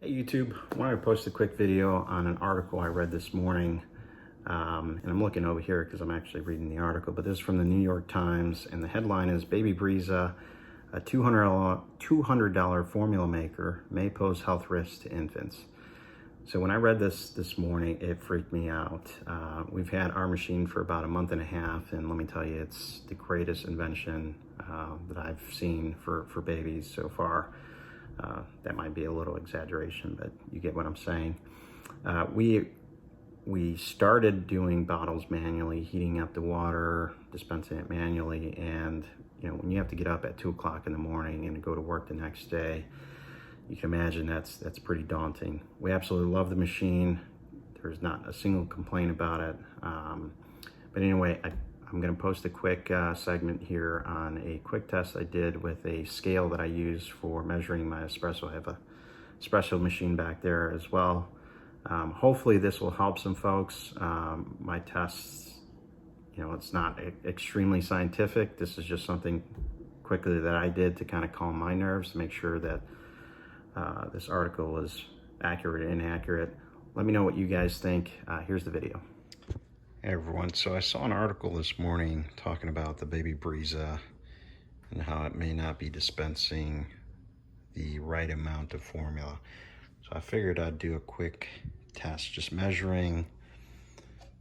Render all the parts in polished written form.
Hey YouTube, I wanted to post a quick video on an article I read this morning. And I'm looking over here because I'm actually reading the article, but this is from the New York Times, and the headline is Baby Brezza, a $200 formula maker, may pose health risks to infants. So when I read this morning, it freaked me out. We've had our machine for about a month and a half, and let me tell you, it's the greatest invention that I've seen for babies so far. That might be a little exaggeration, but you get what I'm saying. We started doing bottles manually, heating up the water, dispensing it manually, and when you have to get up at 2 o'clock in the morning and go to work the next day, you can imagine that's pretty daunting. We absolutely love the machine. There's not a single complaint about it. But anyway, I'm going to post a quick segment here on a quick test I did with a scale that I use for measuring my espresso. I have a espresso machine back there as well. Hopefully this will help some folks. My tests, it's not extremely scientific. This is just something quickly that I did to kind of calm my nerves, to make sure that this article is accurate or inaccurate. Let me know what you guys think. Here's the video. Hey everyone, so I saw an article this morning talking about the Baby Brezza and how it may not be dispensing the right amount of formula. So I figured I'd do a quick test, just measuring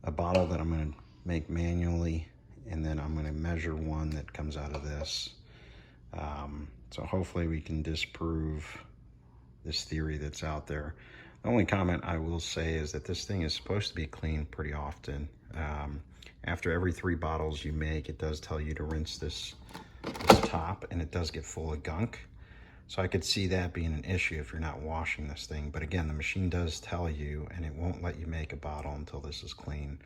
a bottle that I'm going to make manually, and then I'm going to measure one that comes out of this. So hopefully we can disprove this theory that's out there. The only comment I will say is that this thing is supposed to be cleaned pretty often. After every 3 bottles you make, it does tell you to rinse this top, and it does get full of gunk. So I could see that being an issue if you're not washing this thing. But again, the machine does tell you, and it won't let you make a bottle until this is clean.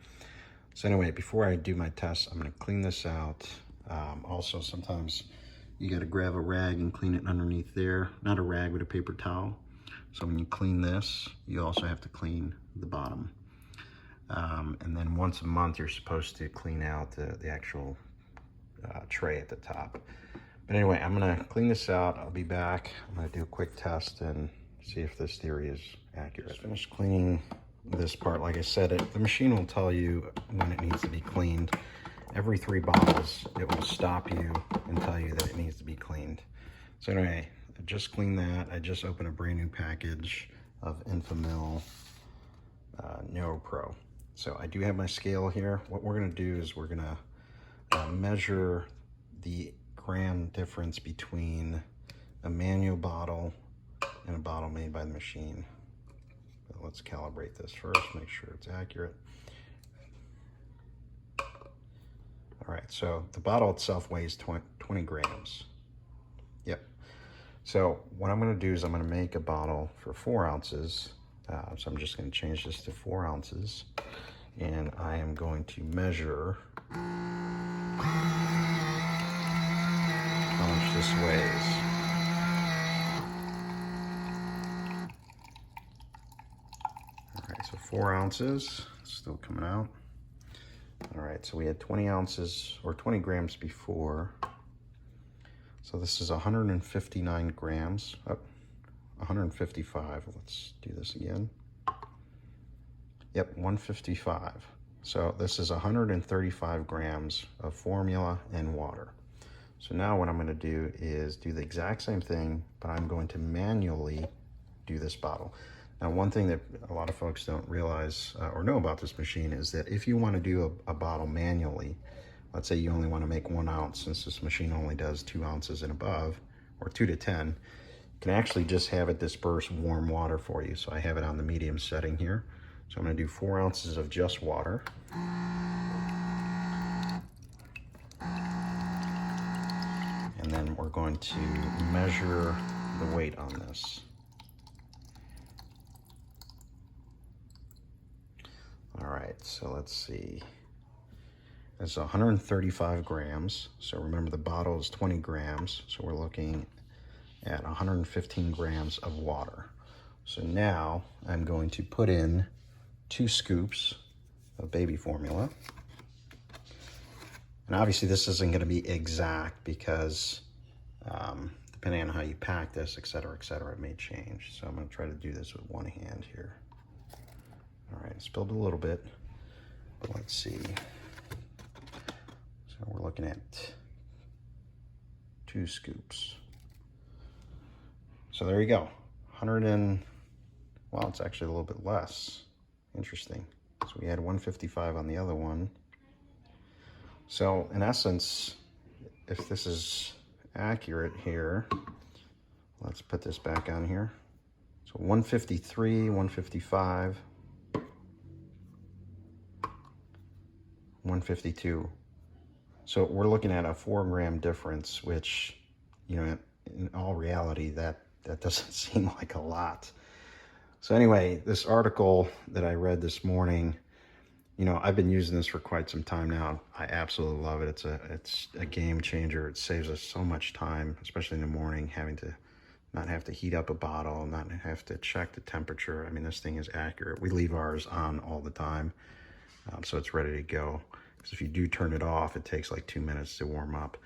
So anyway, before I do my test, I'm going to clean this out. Also, sometimes you got to grab a rag and clean it underneath there. Not a rag, but a paper towel. So when you clean this, you also have to clean the bottom. And then once a month, you're supposed to clean out the actual tray at the top. But anyway, I'm gonna clean this out. I'll be back. I'm gonna do a quick test and see if this theory is accurate. Just finished cleaning this part. Like I said, the machine will tell you when it needs to be cleaned. Every 3 bottles, it will stop you and tell you that it needs to be cleaned. So anyway, I just cleaned that. I just opened a brand new package of Infamil Neuro Pro. So I do have my scale here. What we're gonna do is we're gonna measure the gram difference between a manual bottle and a bottle made by the machine. But let's calibrate this first, make sure it's accurate. All right, so the bottle itself weighs 20 grams. Yep. So what I'm gonna do is I'm gonna make a bottle for 4 ounces. So I'm just gonna change this to 4 ounces. And I am going to measure how much this weighs. All right, so 4 ounces, still coming out. All right, so we had 20 ounces or 20 grams before. So this is 159 grams, 155. Let's do this again. Yep, 155. So this is 135 grams of formula and water. So now what I'm going to do is do the exact same thing, but I'm going to manually do this bottle. Now, one thing that a lot of folks don't realize or know about this machine is that if you want to do a bottle manually, let's say you only want to make 1 ounce, since this machine only does 2 ounces and above, or 2 to 10, you can actually just have it disperse warm water for you. So I have it on the medium setting here. So I'm going to do 4 ounces of just water. And then we're going to measure the weight on this. All right, so let's see. It's 135 grams. So remember, the bottle is 20 grams. So we're looking at 115 grams of water. So now I'm going to put in 2 scoops of baby formula. And obviously this isn't going to be exact because depending on how you pack this, etc., it may change. So I'm going to try to do this with one hand here. All right, spilled a little bit, but let's see. So we're looking at 2 scoops. So there you go. 100 and, well, it's actually a little bit less. Interesting. So we had 155 on the other one. So in essence, if this is accurate here, let's put this back on here. So 153, 155, 152. So we're looking at a 4-gram difference, which, you know, in all reality, that doesn't seem like a lot. So anyway, this article that I read this morning, you know, I've been using this for quite some time now. I absolutely love it. It's a game changer. It saves us so much time, especially in the morning, having to not have to heat up a bottle, not have to check the temperature. I mean, this thing is accurate. We leave ours on all the time, so it's ready to go. Because if you do turn it off, it takes like 2 minutes to warm up.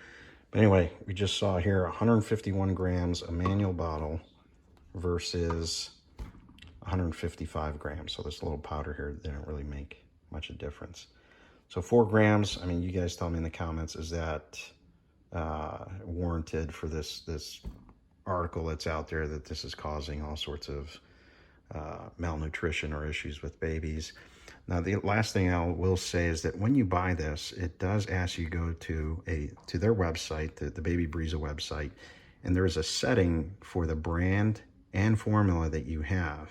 But anyway, we just saw here 151 grams a manual bottle versus 155 grams. So this little powder here didn't really make much of a difference. So 4 grams, I mean, you guys tell me in the comments, is that warranted for this article that's out there that this is causing all sorts of malnutrition or issues with babies? Now, the last thing I will say is that when you buy this, it does ask you to go to their website, the Baby Brezza website, and there is a setting for the brand and formula that you have.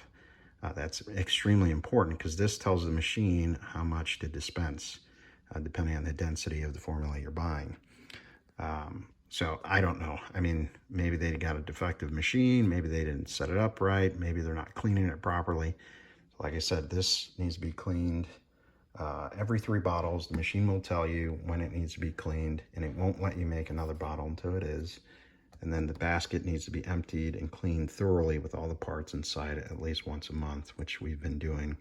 That's extremely important because this tells the machine how much to dispense, depending on the density of the formula you're buying. So I don't know. I mean, maybe they got a defective machine. Maybe they didn't set it up right. Maybe they're not cleaning it properly. Like I said, this needs to be cleaned every 3 bottles. The machine will tell you when it needs to be cleaned, and it won't let you make another bottle until it is. And then the basket needs to be emptied and cleaned thoroughly with all the parts inside at least once a month, which we've been doing.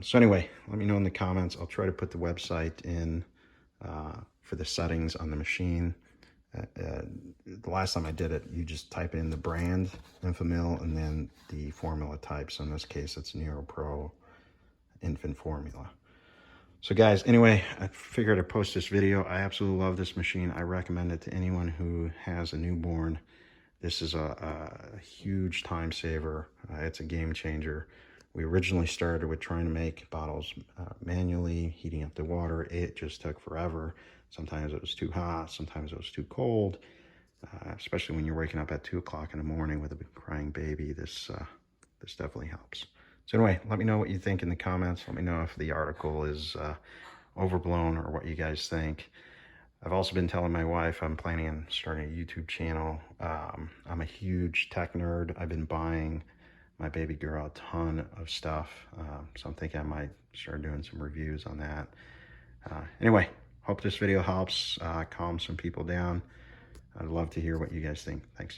So anyway, let me know in the comments. I'll try to put the website in for the settings on the machine. The last time I did it, you just type in the brand, Infamil, and then the formula type. So in this case, it's NeuroPro Infant Formula. So guys, anyway, I figured I'd post this video. I absolutely love this machine. I recommend it to anyone who has a newborn. This is a huge time saver. It's a game changer. We originally started with trying to make bottles manually, heating up the water. It just took forever. Sometimes it was too hot, sometimes it was too cold, especially when you're waking up at 2 o'clock in the morning with a crying baby. This definitely helps. So anyway, let me know what you think in the comments. Let me know if the article is overblown or what you guys think. I've also been telling my wife I'm planning on starting a YouTube channel. I'm a huge tech nerd. I've been buying my baby girl a ton of stuff. So I'm thinking I might start doing some reviews on that. Anyway, hope this video helps calm some people down. I'd love to hear what you guys think. Thanks.